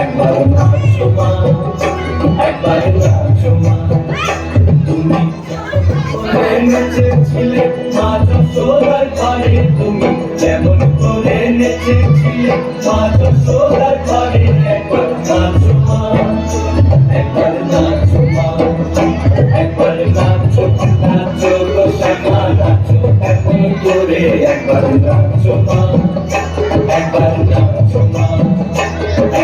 একবার নাচো মা, একবার নাচো মা। তুমি করে নেচেছিলে মা যশোদার ঘরে, তুমি যেমন করে নেচেছিলে মা যশোদার ঘরে। একবার নাচো মা, একবার নাচো মা, একবার নাচো, নাচো গো শ্যামা নাচো এমন করে। একবার নাচো মা, একবার নাচো মা,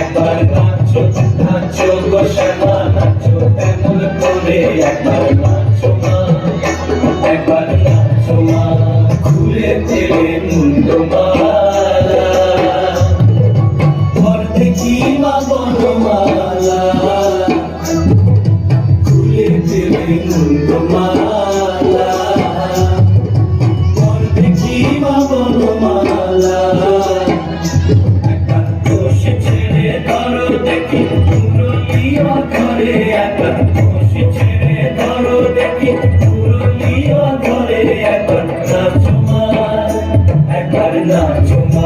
একবার নাচো, নাচো গো শ্যামা নাচো এমন করে। একবার নাচো মা, একবার নাচো মা। খুলে দিলে মুন্ডমালা, ঘর দেখি মা বনমালা। খুলে দিলে মুন্ডমালা, ঘর দেখি মা বনমালা। একবার বসে ছেড়ে ধরো দেখি মুরলিও ঘরে, একবার বসে ছেড়ে ধরো দেখি মুরলিও ঘরে। একবার নাচো মা, একবার নাচো মা,